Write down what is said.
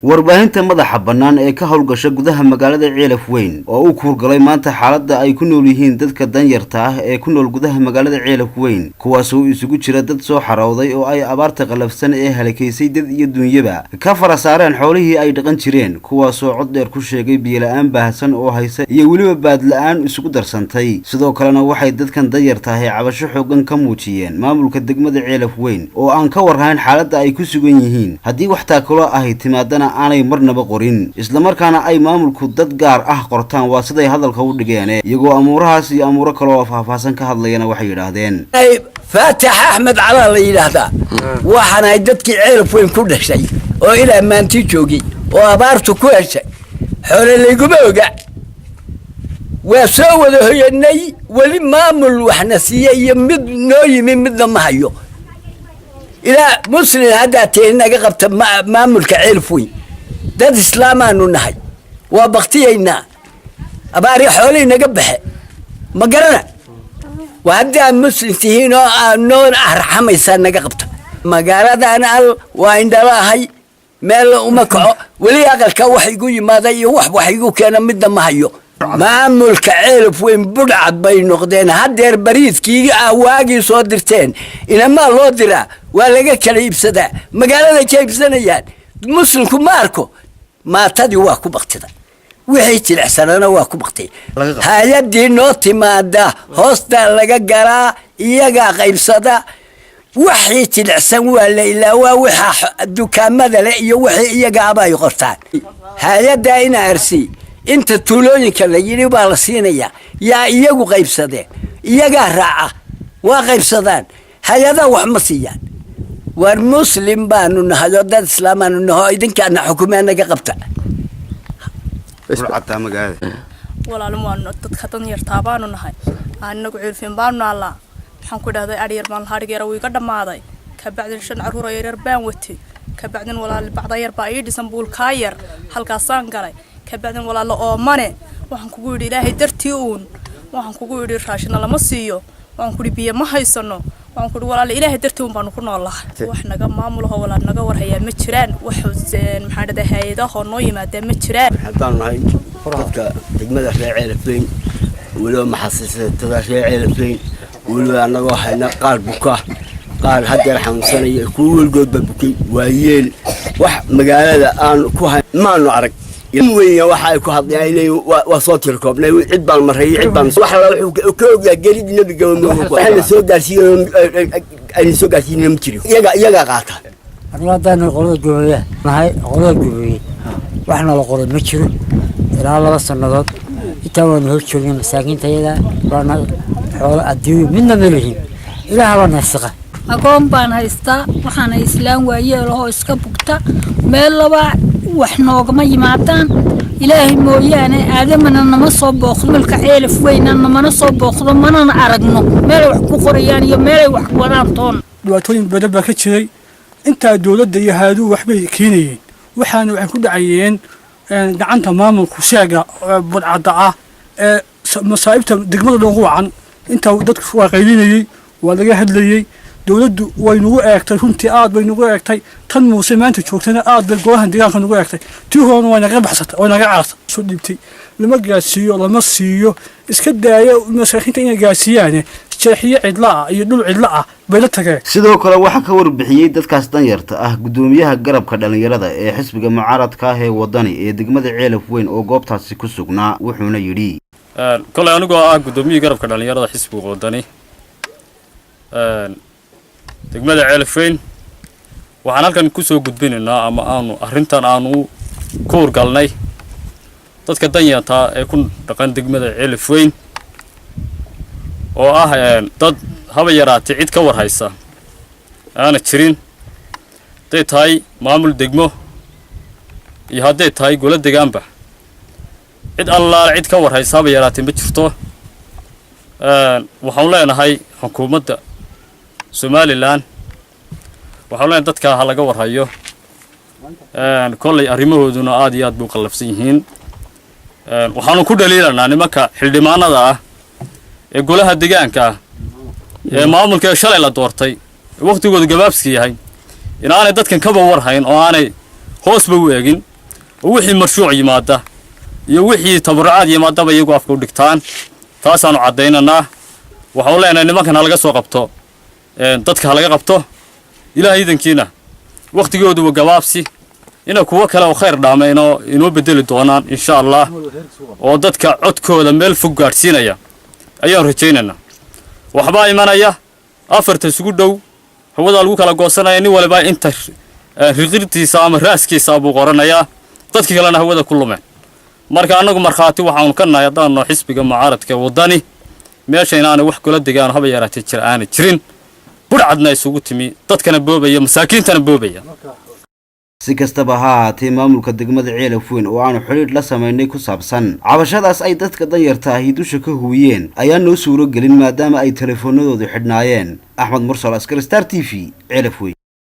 warbaahinta madaxa bannaan ee ka howlgasha gudaha magaalada Ceelaf Weyn oo uu kuurgalay maanta xaaladda ay ku nool yihiin dadka danyarta ah ee ku nool gudaha magaalada Ceelaf Weyn kuwaas oo isugu jira dad soo xarowday oo ay abaarta qalafsan ee halakaysay dad iyo dunyaba ka farasaareen xoolihii ay dhaqan jireen kuwaas oo cod dheer ku sheegay biyo la'aan baahsan oo haysa iyo weliba baad la'aan isugu darsantay sidoo kalena waxay dadkan danyarta ah cabasho xoogan ka muujiyeen maamulka degmada Ceelaf Weyn oo aan ka warhayn xaaladda ay ku sugan yihiin haddii wax taakalo ah timaadana aanay marnaba qorin isla markaana ay maamulku dad gaar ah qortaan waa siday hadalka u dhigeen iyagoo amuurahaas iyo amuuro kale oo faahfaahsan ka hadlayana waxay yiraahdeen Faatax Axmed Cala la yiraahdaa waxana ay dadkii Ceelaf Weyn ku dhashay oo ilaa maantii joogay oo abaartu ku heshay xoolalayguba oga waa soo wada hoyanay wali maamul waxna siiyay iyo mid noo yimi midna ma hayo ilaa muslim hadda teenaga qabta maamulka Ceelaf Weyn dad islaamaanu nahay waa baqtiyayna abaari xoolay naga baxe ma garana وهذا مسلمين نون أرحميسان نقبت مقالة أنا وين دراهي مال ومكعو ولي أقل كوحي يقول ماذا يوح وحيقول كان مدة ما هيو معمل كعيلف وين بدعت بين نقدين هدير بريد كي واقي صدرتين إنما الله درا ولا كليب سدا مقالة كيف سنيان مسلم كماركو ما تدي واكو بقتدا وحيت الحسن أنا واكو بقتي هاي دي نوتي مادة هوستا لقا قرا إيقا غيب صدا وحيت الحسن ولا إلا ووحا الدكان ماذا لا وحي إيقا أبا يغرطان هاي داينا أرسي انت تولوني كلا يلي بالسينيا يا إيقو غيب صدا إيقا راعة وغيب صدان هاي دا وحمصيان والمسلم بانو نهاجو داد إسلامانو نهاجو إذن كان حكومانا قبتا ولا لما تتخطن يرتابانو نهاي أنا قاعد في بانو الله حنقول هذا أرير من الهارج يروي قدام ماضي كبعدين شن عرورة يربان وتي كبعدين ولا البعض يربا يدي سنبول كاير حلقة سانقري كبعدين ولا لا مانه وحنقول إلهي درتيون وحنقول راشنا لما سيو وحنقول بيه ما هيسنو وحنقول ولا إلهي درتيون بانكون الله وحنا جم معمولها ولا نجور هي متشران وحزن محدد هيدا خنوي ما دام متشران حتى هاي فرقة تجمد في Ceelaf Weyn ولو محسسة تداشي Ceelaf Weyn ولو أنا واحد قال بكاه قال هذا الحين سنة كل جود ببكي ويل وح مقالة أنا كوه ما نعرف يومي واحد كوه يعني وصوت الكوب نيو عدبان مرهي عدبان واحد كوه جريد نبي جونا إحنا سوق عشين أنا سوق عشين نمتري يجا قاطع أنا ده القرود جوية هاي قرود جوية وإحنا القرود متشرو إلى الله بس النضاد يتوون هالشغل مساكين تيلا رانا حول الديو منا ملهم إلى هذا نسقة أقوم بان هيستا وحنا إسلام وياه له إسكابوكتا ملوا وإحنا قم يماتان إلهي مويانا آدمنا نمصب بأخذ ملك Ceelaf Weyn أنا ما نصب بأخذ ما نعرقنا ملوا حقوق ريانية ملوا حقوقنا طون دواتين بدل بكتشري أنت دولة يهادو وحبي كينيين وحنا وحكود عيين دعنت مامل خشاجة بالعضاء مصايبته دقمة لغوعا أنت ودك واقعيني ولا جهد لي دولة وينوع أكتر هم تقاد وينوع أكتر تنمو سمانت شوكتنا قاد بالجوهن ديان كانوا أكتر تيهون وانا غبحت وانا قعرت شو دبتي لما جالسيو لما سيو إسكدايا مساكين تاني جالسيانه شرحية عدلاء يدل عدلاء بلتك sidoo kale waxa ka warbixiyay dadkaas danyarta ah gudoomiyaha garabka dhalinyarada ee xisbiga mucaaradka ah ee wadani ee degmada Ceelaf Weyn oo goobtaasi ku sugnaa wuxuuna yiri kale anigu gudoomiyaha garabka dhalinyarada xisbiga wadani degmada Ceelaf Weyn waxaan halkan ku soo gudbinaynaa ama aanu arrintan aanu ku urgalnay dadka danyarta ee ku dhaqan degmada Ceelaf Weyn oo ah dad haba yaraatay cid ka war haysa aana jirin day tahay maamul degmo iyo haday tahay golo deegaanba cid Allah cid ka war haysa haba yaraatay ma jirto waxaan leenahay xukuumadda Somaliland waxaan leenahay dadka laga war hayo kollay arrimahooduna aad iyo aad buu qalafsan yihiin waxaanu ku dhaliilanaa nimanka xildhibaanada ah ee golaha deegaanka ee maamulka shalay la doortay waqtigooda gabaabsi yahay inaanay dadkan ka war hayn oo aanay hoos ba u eegin oo wixii marshuuc yimaada iyo wixii tabarucaad yimaadaba iyagu afka u dhigtaan taasaanu caddaynanaa waxaan leenahay nimankan ha laga soo qabto dadka ha laga qabto ilaahay idankiina waqtigoodu waa gabaabsi ina kuwa kale oo khayr dhaameyno inoo bedeli doonaan insha Allah oo dadka codkooda meel fog gaarsiinaya ayaan rajaynaynaa waxba imanaya afarta isugu dhow hawada lagu kala goosanaya nin walba inta riqirtiisa ama raaskiisa buu qoranayaa dadka kalena hawada ku lumeen marka anagu marxaati waxaanu ka nahay hadaan xisbiga mucaaradka wadani meesha inaana wax kula degaan haba yaraatay jiraan jirin burcadna isugu timi dadkana boobaya masaakiintana boobaya si kastaba ha ahaatee maamulka degmada Ceelaf Weyn oo aanu xiriir la sameynay ku saabsan cabashadaas ay dadka danyarta ahi dusha ka huuyeen ayaa noo suuro gelin maadaama ay telefoonadoodu xidhnaayeen Axmed Mursal Askari Star TV Ceelaf Weyn.